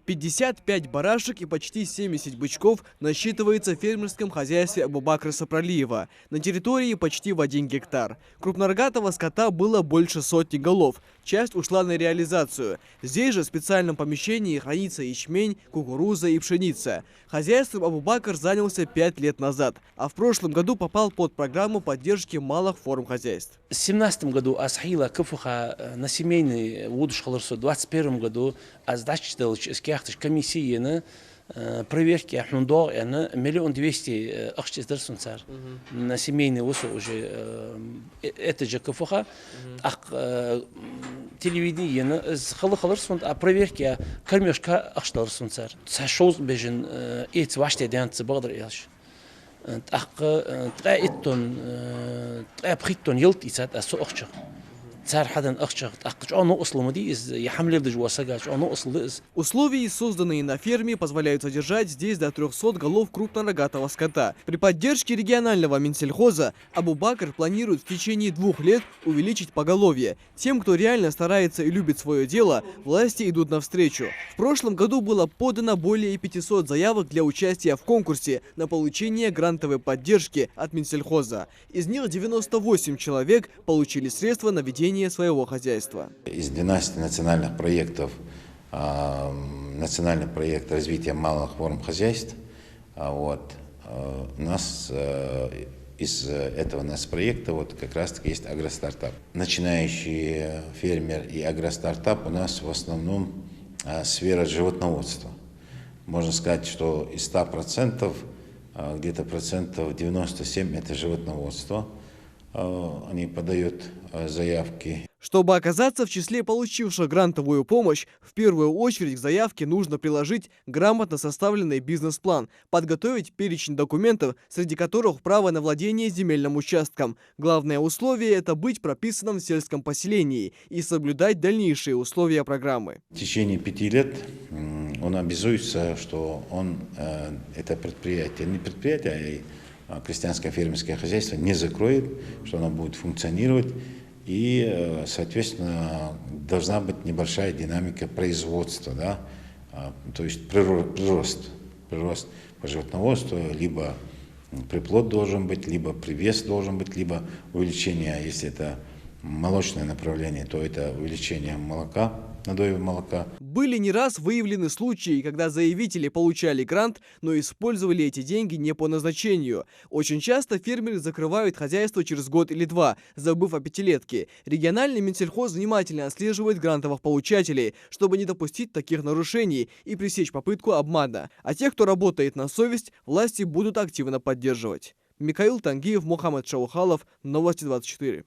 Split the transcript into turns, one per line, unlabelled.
55 барашек и почти 70 бычков насчитывается в фермерском хозяйстве Абубакра Сапралиева на территории почти в 1 гектар. Крупнорогатого скота было больше сотни голов. Часть ушла на реализацию. Здесь же в специальном помещении хранится ячмень, кукуруза и пшеница. Хозяйством Абубакр занялся 5 лет назад, а в прошлом году попал под программу поддержки малых форм хозяйств.
В 2017 году Асхила Кафуха на семейный Вудуш Халарсу, в 2021 году Аздачдал комиссии проверки Ахмундо, 1 200 000 акчиздер сунцар. На семейный вусу уже это же Кафуха. Телевидение с Халарсун, а проверки кормежка Ахштар сунцар. Сашоз бежен эти ваши дянцы багдар ялш. تقايتون تقابخيتون يلت إسات أسوء أخشق صار حدا أخشق أنو أصل مديز يحمل دج وسجاج أنو أصل.
Условия, созданные на ферме, позволяют содержать здесь до 300 голов крупнорогатого скота. При поддержке регионального Минсельхоза Абубакр планирует в течение 2 лет увеличить поголовье. Тем, кто реально старается и любит свое дело, власти идут навстречу. В прошлом году было подано более 500 заявок для участия в конкурсе на получение грантовой поддержки от Минсельхоза. Из них 98 человек получили средства на ведение своего хозяйства.
Из 12 национальный проект развития малых форм хозяйств, у нас из этого проекта как раз таки есть агростартап. Начинающий фермер и агростартап у нас в основном сфера животноводства. Можно сказать, что из 100% где-то процентов 97 это животноводство. Они подают заявки.
Чтобы оказаться в числе получивших грантовую помощь, в первую очередь к заявке нужно приложить грамотно составленный бизнес-план, подготовить перечень документов, среди которых право на владение земельным участком. Главное условие – это быть прописанным в сельском поселении и соблюдать дальнейшие условия программы.
В течение 5 лет он обязуется, что он это предприятие, не предприятие, а крестьянское фермерское хозяйство не закроет, что оно будет функционировать. И, соответственно, должна быть небольшая динамика производства, да? То есть прирост по животноводству, либо приплод должен быть, либо привес должен быть, либо увеличение, если это молочное направление, то это увеличение молока, надоева молока.
Были не раз выявлены случаи, когда заявители получали грант, но использовали эти деньги не по назначению. Очень часто фермеры закрывают хозяйство через год или 2, забыв о пятилетке. Региональный Минсельхоз внимательно отслеживает грантовых получателей, чтобы не допустить таких нарушений и пресечь попытку обмана. А тех, кто работает на совесть, власти будут активно поддерживать. Михаил Тангиев, Мухаммад Шаухалов, Новости 24.